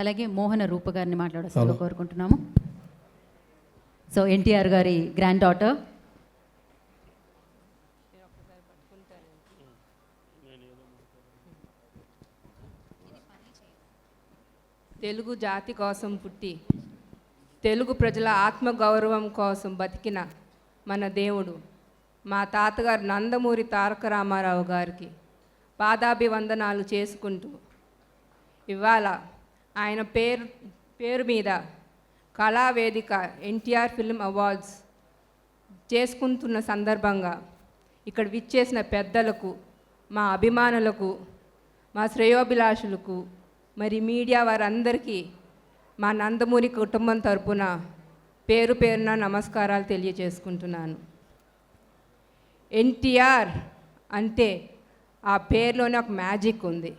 అలాగే మోహన రూప గారిని మాట్లాడాల్సిందిగా కోరుకుంటున్నాము. సో ఎన్టీఆర్ గారి గ్రాండ్ డాటర్. తెలుగు జాతి కోసం పుట్టి తెలుగు ప్రజల ఆత్మగౌరవం కోసం బతికిన మన దేవుడు మా తాతగారు నందమూరి తారక రామారావు గారికి పాదాభివందనాలు చేసుకుంటూ ఇవాళ ఆయన పేరు మీద కళావేదిక ఎన్టీఆర్ ఫిల్మ్ అవార్డ్స్ చేసుకుంటున్న సందర్భంగా ఇక్కడ విచ్చేసిన పెద్దలకు, మా అభిమానులకు, మా శ్రేయోభిలాషులకు, మరి మీడియా వారందరికీ మా నందమూరి కుటుంబం తరపున పేరు పేరున నమస్కారాలు తెలియజేసుకుంటున్నాను. ఎన్టీఆర్ అంటే ఆ పేరులోనే ఒక మ్యాజిక్ ఉంది.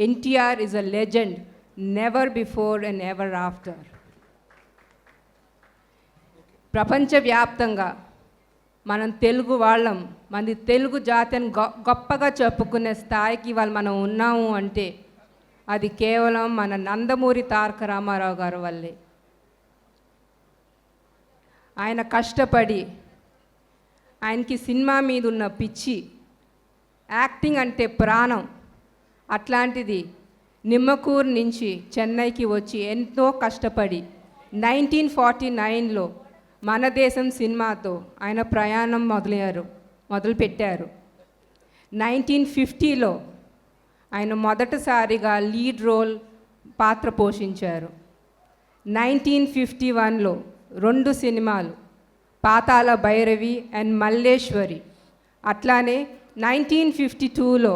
NTR is a legend, never before and ever after. ప్రపంచవ్యాప్తంగా మనం తెలుగు వాళ్ళం, మన తెలుగు జాతిని గొప్పగా చెప్పుకునే స్థాయికి వాళ్ళు మనం ఉన్నాము అంటే అది కేవలం మన నందమూరి తారక రామారావు గారి వల్లే. ఆయన కష్టపడి, ఆయనకి సినిమా మీద ఉన్న పిచ్చి, యాక్టింగ్ అంటే ప్రాణం, అట్లాంటిది నిమ్మకూరు నుంచి చెన్నైకి వచ్చి ఎంతో కష్టపడి 1949లో మన దేశం సినిమాతో ఆయన ప్రయాణం మొదలుపెట్టారు. 1950లో ఆయన మొదటిసారిగా లీడ్ రోల్ పాత్ర పోషించారు. 1951లో 2 సినిమాలు, పాతాళ భైరవి అండ్ మల్లేశ్వరి. అట్లానే 1952లో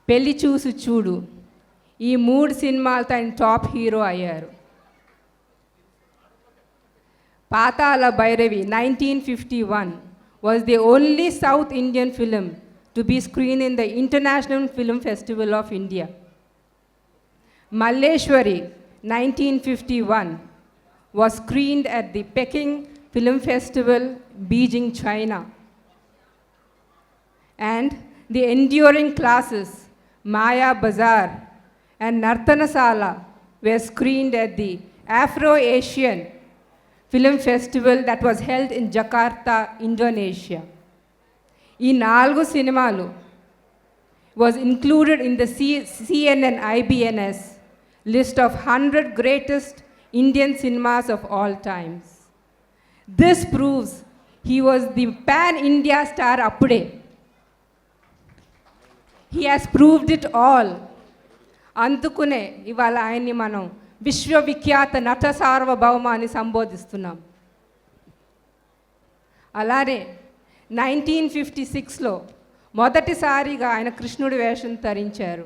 పెళ్లి చూసి చూడు, ఈ 3 సినిమాలతో ఆయన టాప్ హీరో అయ్యారు. పాతాళ Bhairavi 1951 was the only South Indian film to be screened in the International Film Festival of India. Malleshwari 1951 was screened at the Peking Film Festival, Beijing, China. And the enduring classes Maya Bazaar and Nartanasala were screened at the Afro-Asian Film Festival that was held in Jakarta, Indonesia. ఈ 4 సినిమాలు was included in the CNN IBNS list of 100 greatest Indian cinemas of all times. This proves he was the pan-India star appude. He has proved it all. అందుకునే ఇవాళ ఆయన్ని మనం విశ్వవిఖ్యాత నట సార్వభౌమ అని సంబోధిస్తున్నాం. అలానే 1956లో మొదటిసారిగా ఆయన కృష్ణుడి వేషం ధరించారు.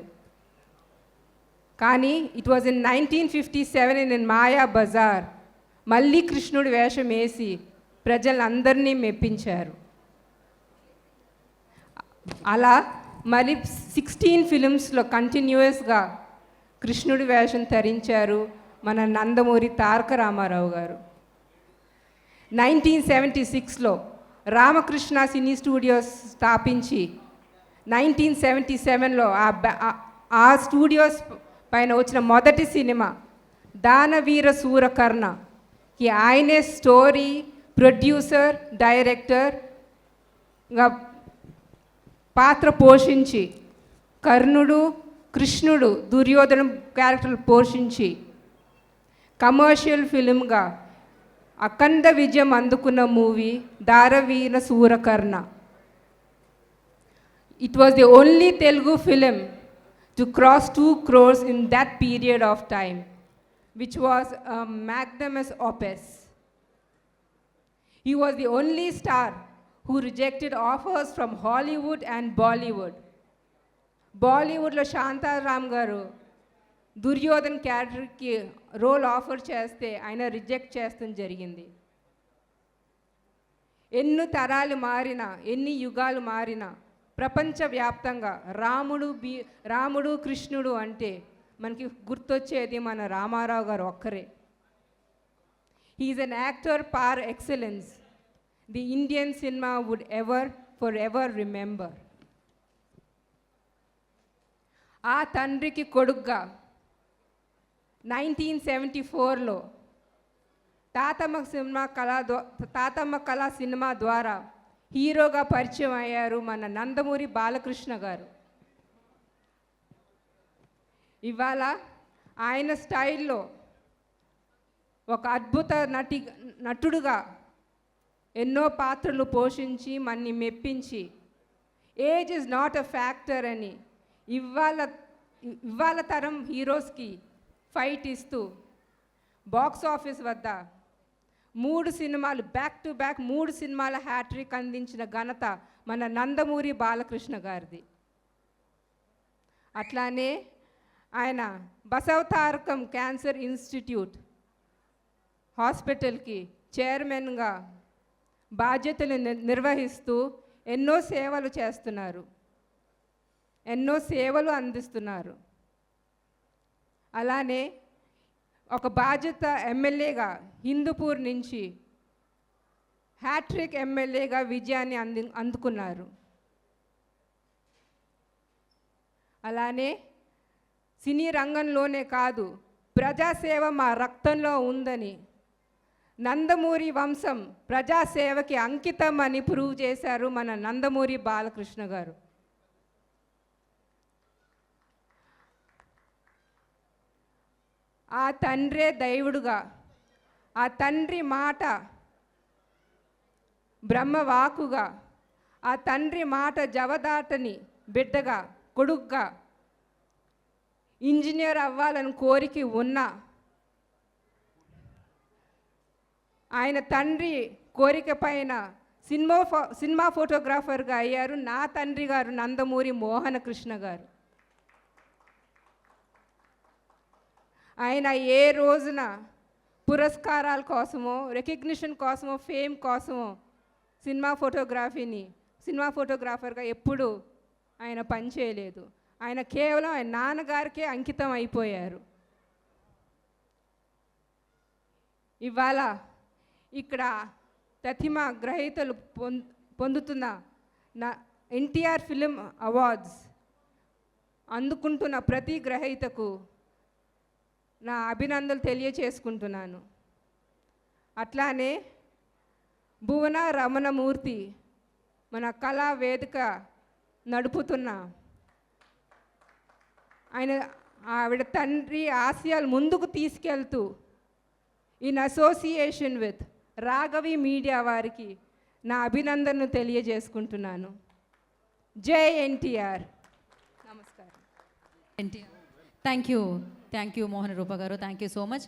కానీ ఇట్ వాజ్ ఇన్ 1957 ఇన్ మాయా బజార్ మళ్ళీ కృష్ణుడి వేషం వేసి ప్రజలందరినీ మెప్పించారు. అలా మరి 16 ఫిలిమ్స్లో కంటిన్యూస్గా కృష్ణుడి వేషం ధరించారు మన నందమూరి తారక రామారావు గారు. 1976లో రామకృష్ణ సినీ స్టూడియోస్ స్థాపించి 1977లో ఆ స్టూడియోస్ పైన వచ్చిన మొదటి సినిమా దానవీర సూరకర్ణకి ఆయనే స్టోరీ, ప్రొడ్యూసర్, డైరెక్టర్గా పాత్ర పోషించి కర్ణుడు, కృష్ణుడు, దుర్యోధన క్యారెక్టర్లు పోషించి కమర్షియల్ ఫిలింగా అఖండ విజయం అందుకున్న movie Danaveera Soora Karna. It was the only Telugu film to cross 2 crores in that period of time, which was a magnanimous opus. He was the only star who rejected offers from Hollywood and Bollywood. బాలీవుడ్లో శాంతారాం గారు దుర్యోధన్ క్యారెక్టర్కి role offer చేస్తే ఆయన reject చేస్తూ జరిగింది. ఎన్ని తరాలు మారినా, ఎన్ని యుగాలు మారినా ప్రపంచవ్యాప్తంగా రాముడు కృష్ణుడు అంటే మనకి గుర్తొచ్చేది మన రామారావు గారు ఒక్కరే. He's an actor par excellence the Indian cinema would forever remember. ఆ తండ్రికి కొడుగ్గా 1974లో తాతమ్మ కళ సినిమా ద్వారా హీరోగా పరిచయం అయ్యారు మన నందమూరి బాలకృష్ణ గారు. ఇవాళ ఆయన స్టైల్లో ఒక అద్భుత నటుడుగా ఎన్నో పాత్రలు పోషించి మన్ని మెప్పించి age is not a factor అని ఇవాళ తరం హీరోస్కి ఫైట్ ఇస్తూ బాక్స్ ఆఫీస్ వద్ద 3 సినిమాలు బ్యాక్ టు బ్యాక్ 3 సినిమాల హ్యాట్రిక్ అందించిన ఘనత మన నందమూరి బాలకృష్ణ గారిది. అట్లానే ఆయన బసవతారకం క్యాన్సర్ ఇన్స్టిట్యూట్ హాస్పిటల్కి చైర్మన్గా బాధ్యతలు నిర్వహిస్తూ ఎన్నో సేవలు చేస్తున్నారు, ఎన్నో సేవలు అందిస్తున్నారు. అలానే ఒక బాధ్యత ఎమ్మెల్యేగా హిందూపూర్ నుంచి హ్యాట్రిక్ ఎమ్మెల్యేగా విజయాన్ని అందుకున్నారు. అలానే సినీ రంగంలోనే కాదు ప్రజాసేవ మా రక్తంలో ఉందని నందమూరి వంశం ప్రజాసేవకి అంకితం అని ప్రూవ్ చేశారు మన నందమూరి బాలకృష్ణ గారు. ఆ తండ్రే దైవుడుగా, ఆ తండ్రి మాట బ్రహ్మవాకుగా, ఆ తండ్రి మాట జవదాటని బిడ్డగా, కొడుగ్గా, ఇంజనీర్ అవ్వాలని కోరిక ఉన్నా ఆయన తండ్రి కోరిక పైన సినిమా ఫోటోగ్రాఫర్గా అయ్యారు నా తండ్రి గారు నందమూరి మోహన కృష్ణ గారు. ఆయన ఏ రోజున పురస్కారాల కోసమో రికగ్నిషన్ కోసమో ఫేమ్ కోసమో సినిమా ఫోటోగ్రాఫర్గా ఎప్పుడూ ఆయన పనిచేయలేదు. ఆయన కేవలం ఆయన నాన్నగారికే అంకితం అయిపోయారు. ఇవాళ ఇక్కడ ప్రతిమ గ్రహీతలు పొందుతున్న నా ఎన్టీఆర్ ఫిలిం అవార్డ్స్ అందుకుంటున్న ప్రతి గ్రహీతకు నా అభినందనలు తెలియచేసుకుంటున్నాను. అట్లానే భువన రమణమూర్తి మన కళా వేదిక నడుపుతున్న ఆవిడ తండ్రి ఆశయాలు ముందుకు తీసుకెళ్తూ in association with Raghavi media వారికి నా అభినందనను తెలియజేసుకుంటున్నాను. జై ఎన్టీఆర్. నమస్కారం. థ్యాంక్ యూ మోహన రూప గారు, థ్యాంక్ యూ సో మచ్.